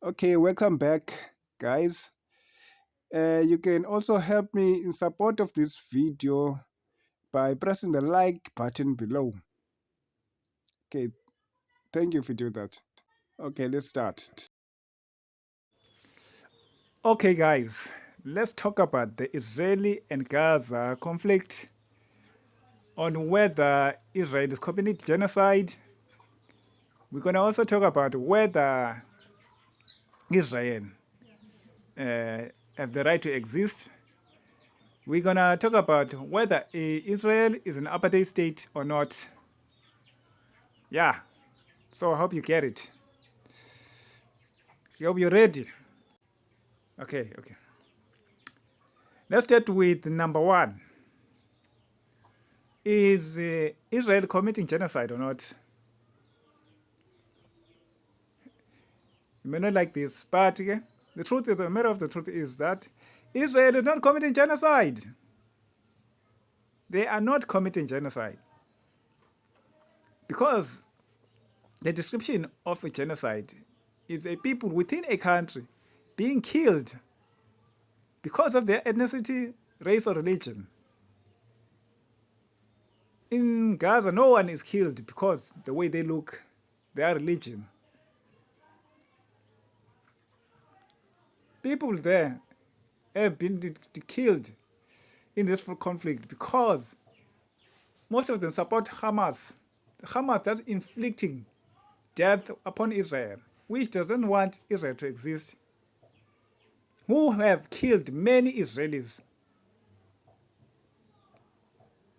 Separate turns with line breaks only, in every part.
Okay, welcome back, guys. You can also help me in support of this video by pressing the like button below. Okay, thank you if you do that. Okay, let's start. Okay, guys, let's talk about the Israeli and Gaza conflict on whether Israel is committing genocide. We're going to also talk about whether Israel uh, have the right to exist. We're going to talk about whether Israel is an apartheid state or not. Yeah, so I hope you get it. I hope you're ready. Okay. Let's start with number one. Is Israel committing genocide or not? You may not like this, but the truth is, the matter of the truth is that Israel is not committing genocide. They are not committing genocide. Because the description of a genocide is a people within a country being killed because of their ethnicity, race, or religion. In Gaza, no one is killed because the way they look, their religion. People there have been killed in this conflict because most of them support Hamas. Hamas does inflicting death upon Israel, which doesn't want Israel to exist, who have killed many Israelis.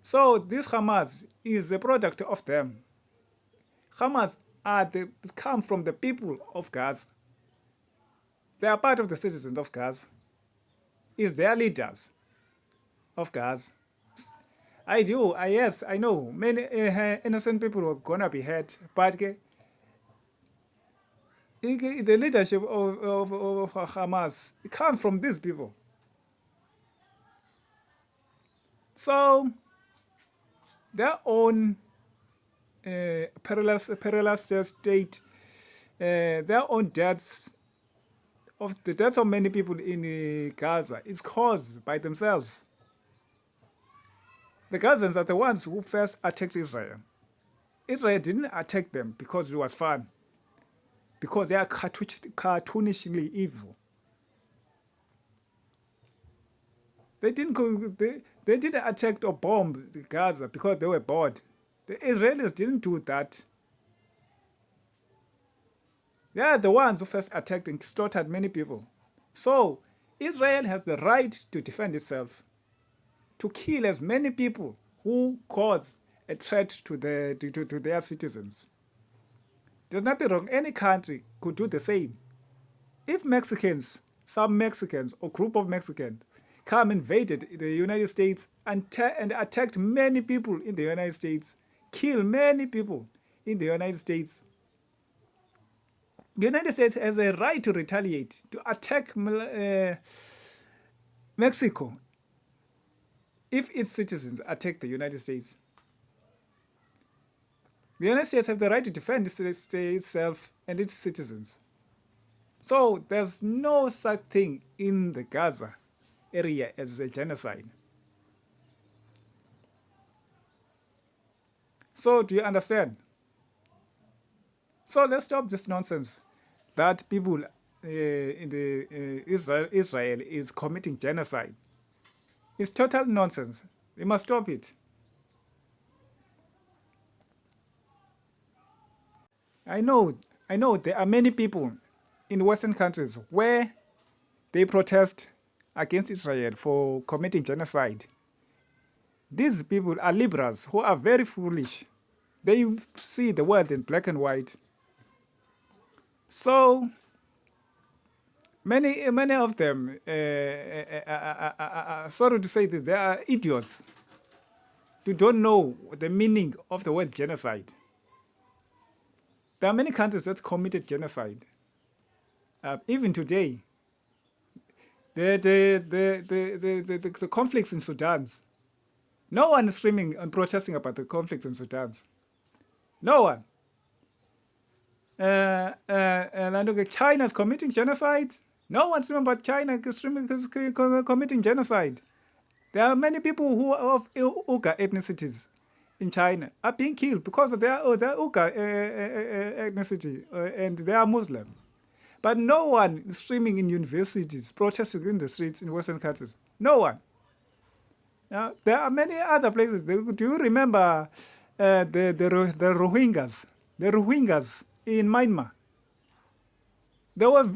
So this Hamas is a product of them. Hamas come from the people of Gaza. They are part of the citizens of Gaza. Is their leaders of Gaza. Yes, I know many innocent people are gonna be hurt, but the leadership of Hamas comes from these people. So their own perilous state, their own deaths, of the deaths of many people in Gaza is caused by themselves. The Gazans are the ones who first attacked Israel. Israel didn't attack them because it was fun, because they are cartoonishly evil. They didn't attack or bomb Gaza because they were bored. The Israelis didn't do that. They are the ones who first attacked and slaughtered many people. So Israel has the right to defend itself, to kill as many people who cause a threat to their citizens. There's nothing wrong. Any country could do the same. If Mexicans, some Mexicans or group of Mexicans come invaded the United States and attacked many people in the United States, kill many people in the United States, the United States has a right to retaliate, to attack Mexico if its citizens attack the United States. The United States have the right to defend itself and its citizens. So there's no such thing in the Gaza area as a genocide. So do you understand? So let's stop this nonsense that people in the Israel is committing genocide. It's total nonsense. We must stop it. I know there are many people in Western countries where they protest against Israel for committing genocide. These people are liberals who are very foolish. They see the world in black and white. So many of them, sorry to say this, they are idiots. They don't know the meaning of the word genocide. There are many countries that committed genocide. Even today, the conflicts in Sudan. No one is screaming and protesting about the conflicts in Sudan. No one. China is committing genocide. No one's talking about China committing genocide. There are many people who are of Uyghur ethnicities in China are being killed because of their Uyghur ethnicity and they are Muslim. But no one is streaming in universities, protesting in the streets in Western countries. No one. Now, there are many other places. Do you remember the Rohingyas? The Rohingyas in Myanmar. There were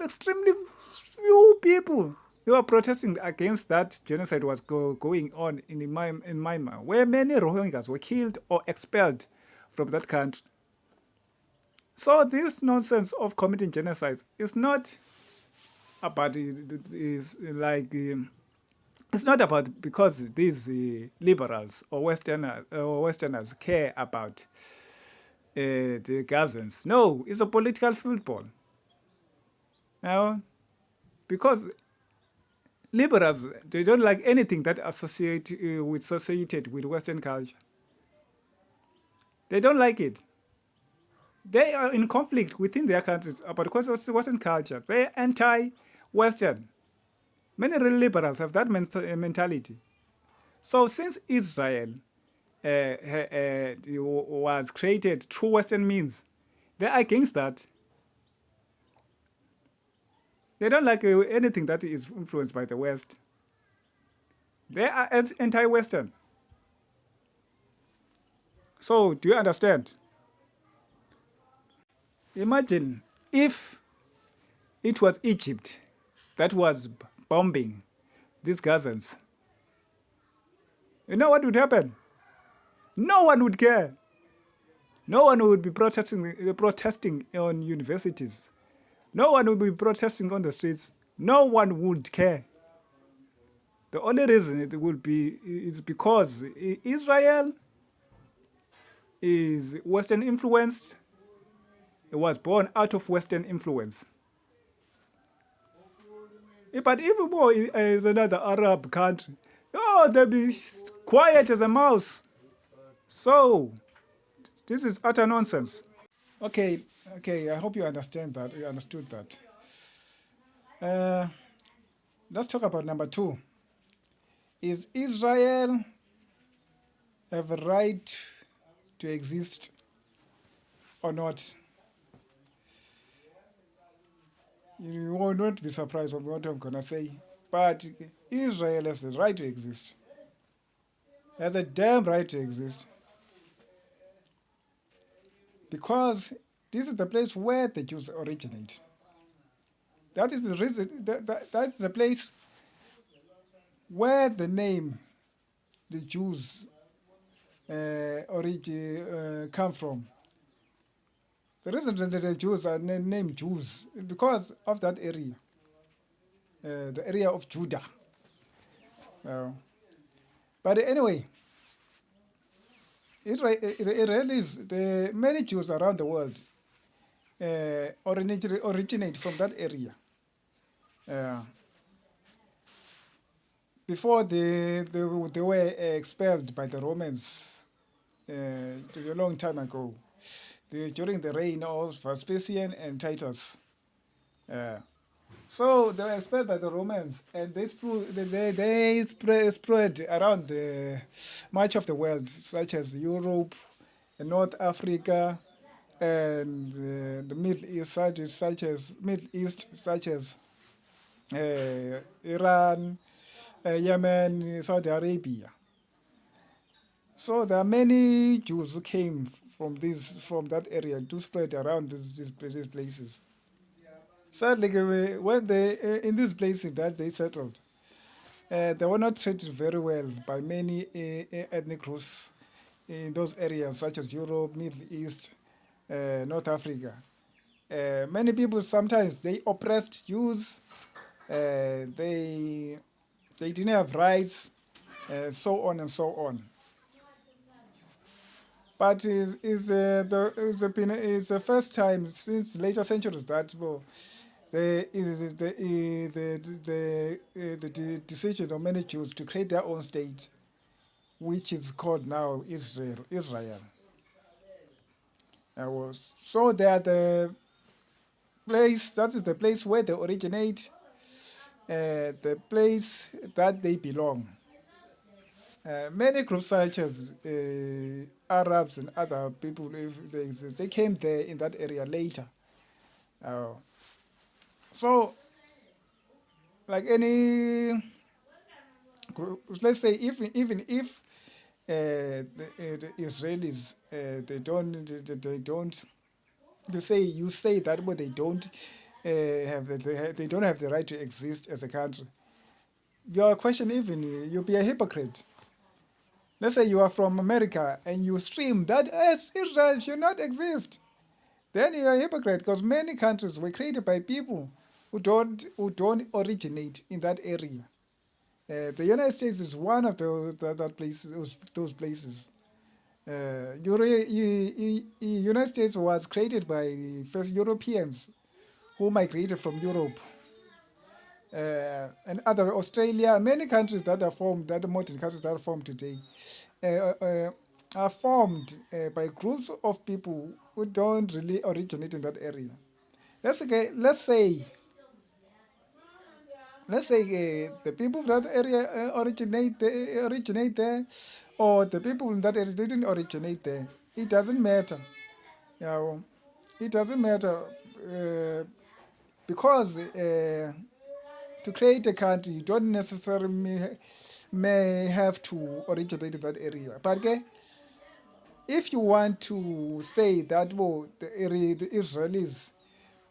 extremely few people who were protesting against that genocide was going on in Myanmar, where many Rohingyas were killed or expelled from that country. So this nonsense of committing genocide is not about it's not about because these liberals or Westerners care about the Gazans. No, it's a political football. Now, because liberals, they don't like anything that associated with Western culture. They don't like it. They are in conflict within their countries about Western culture. They're anti-Western. Many real liberals have that mentality. So since Israel was created through Western means, they're against that. They don't like anything that is influenced by the West. They are anti-Western. So do you understand? Imagine if it was Egypt that was bombing these Gazans. You know what would happen? No one would care. No one would be protesting on universities. No one would be protesting on the streets. No one would care. The only reason it would be is because Israel is Western influenced. It was born out of Western influence. But even more is another Arab country. Oh, they'll be quiet as a mouse. So, this is utter nonsense. Okay, I hope you understand that. You understood that. Let's talk about number 2. Is Israel have a right to exist or not? You will not be surprised with what I'm going to say. But Israel has the right to exist. Has a damn right to exist. Because this is the place where the Jews originate. That is the reason, that's the place where the name, the Jews, come from. The reason that the Jews are named Jews is because of that area, the area of Judah. But anyway, Israelis, many Jews around the world originate from that area. Before they were expelled by the Romans a long time ago, during the reign of Vespasian and Titus. So they were expelled by the Romans, and they spread around much of the world, such as Europe, North Africa, and the Middle East, such as Iran, Yemen, Saudi Arabia. So there are many Jews who came from that area to spread around these places. Sadly, when in these places that they settled, they were not treated very well by many ethnic groups in those areas, such as Europe, Middle East, North Africa. Many people sometimes they oppressed Jews. They didn't have rights, so on and so on. But it's the first time since later centuries that the decision of many Jews to create their own state, which is called now Israel. So they are the place, that is the place where they originate, the place that they belong. Many groups such as Arabs and other people, if they exist, they came there in that area later. Uh, so, like any group, let's say, even if the Israelis they don't you say that, but they don't they don't have the right to exist as a country. Your question, even you'll be a hypocrite. Let's say you are from America and you scream that Israel should not exist. Then you are a hypocrite, because many countries were created by people who don't originate in that area. The United States is one of that places, those places. United States was created by first Europeans who migrated from Europe, and other Australia, many countries that are formed, that are modern countries that are formed today, uh, uh, are formed by groups of people who don't really originate in that area. Let's say the people of that area originate there, or the people in that area didn't originate there. It doesn't matter. You know, it doesn't matter, because to create a country, you don't necessarily may have to originate in that area. But okay, if you want to say that, well, the Israelis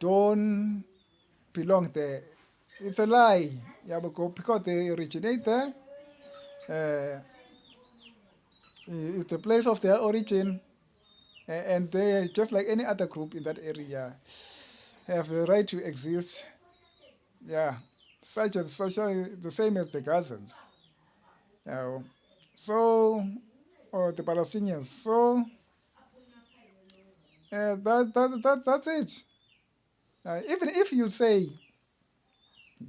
don't belong there, it's a lie. Yeah, because they originate there. Uh, it's the place of their origin, and they, just like any other group in that area, have the right to exist. Yeah, such the same as the Gazans. Uh, so, or the Palestinians. So that's it. Even if you say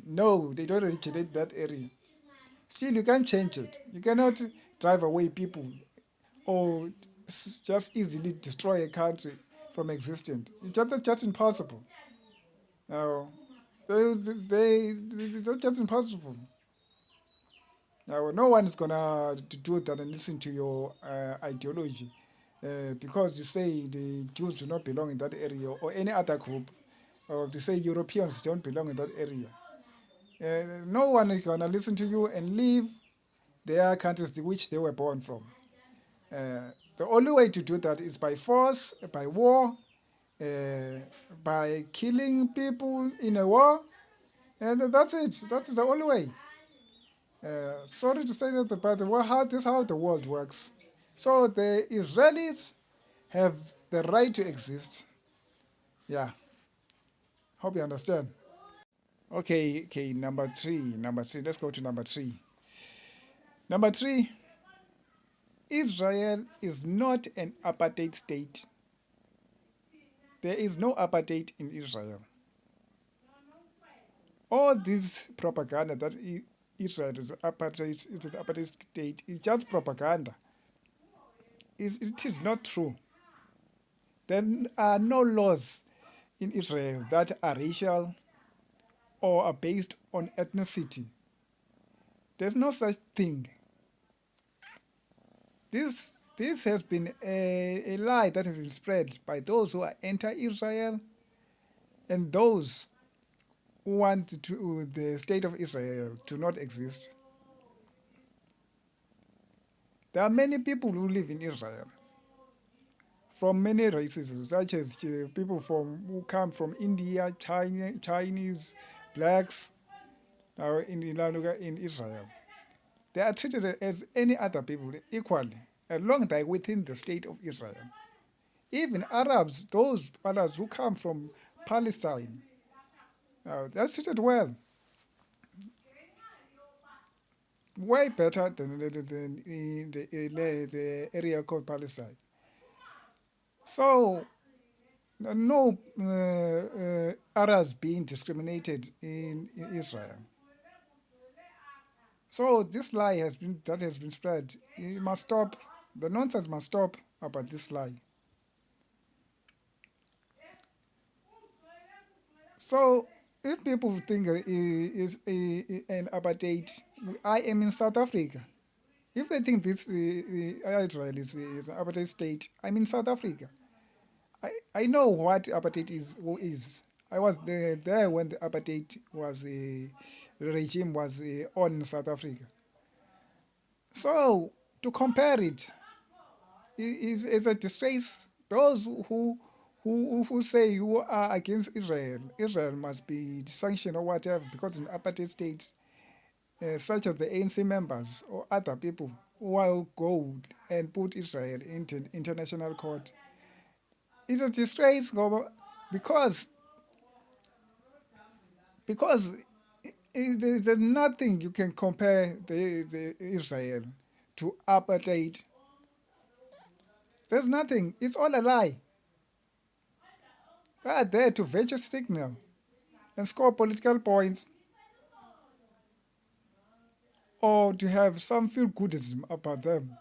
no, they don't originate that area, still you can't change it. You cannot drive away people, or just easily destroy a country from existing. It's just impossible. Uh, that's just impossible. No one is gonna to do that and listen to your ideology, because you say the Jews do not belong in that area, or any other group, or to say Europeans don't belong in that area. No one is gonna listen to you and leave their countries which they were born from. The only way to do that is by force, by war, uh, by killing people in a war, and that's it. That is the only way. Sorry to say that, but this is how the world works. So the Israelis have the right to exist. Yeah, hope you understand. Okay, number three. Number three. Let's go to number three. Number three, Israel is not an apartheid state. There is no apartheid in Israel. All this propaganda that Israel is an apartheid state is just propaganda. It is not true. There are no laws in Israel that are racial or are based on ethnicity. There's no such thing. This has been a lie that has been spread by those who are anti-Israel and those who want the state of Israel to not exist. There are many people who live in Israel from many races, such as people who come from India, Chinese, blacks, in Israel. They are treated as any other people equally, as long as they're within the state of Israel. Even Arabs, those Arabs who come from Palestine, they're treated well, way better than in the area called Palestine. So, no Arabs being discriminated in Israel. So this lie has been spread. It must stop. The nonsense must stop about this lie. So if people think is an apartheid, I am in South Africa. If they think this Israel is an apartheid state, I'm in South Africa. I know what apartheid is. Who is? I was there when the apartheid was the regime was on South Africa. So to compare it is a disgrace. Those who say you are against Israel, Israel must be sanctioned or whatever because it's an apartheid state, such as the ANC members or other people who will go and put Israel into international court. It's a disgrace, because because there's nothing you can compare the Israel to apartheid. There's nothing. It's all a lie. They are there to virtue signal and score political points or to have some feel goodism about them.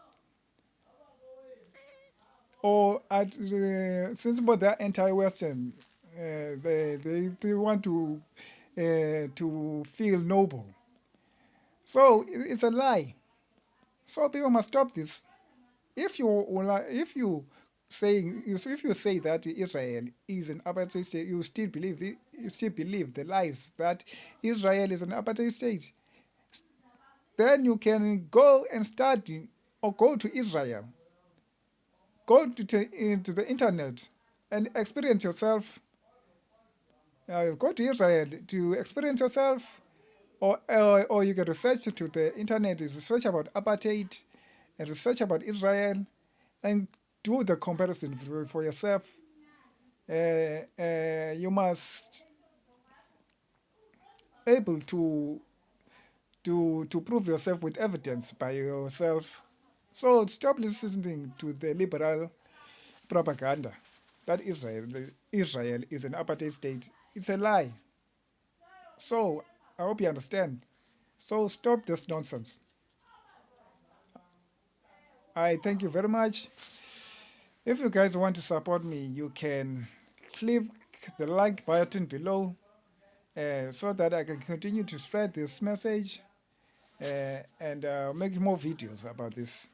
Or since they're anti-Western, they want to feel noble. So it's a lie. So people must stop this. If you say that Israel is an apartheid state, you still believe the lies that Israel is an apartheid state. Then you can go and study or go to Israel, go into the internet and experience yourself. Go to Israel to experience yourself, or you can research to the internet, is research about apartheid and research about Israel, and do the comparison for yourself. You must able to prove yourself with evidence by yourself. So stop listening to the liberal propaganda that Israel is an apartheid state. It's a lie. So I hope you understand. So stop this nonsense. I thank you very much. If you guys want to support me, you can click the like button below so that I can continue to spread this message and make more videos about this.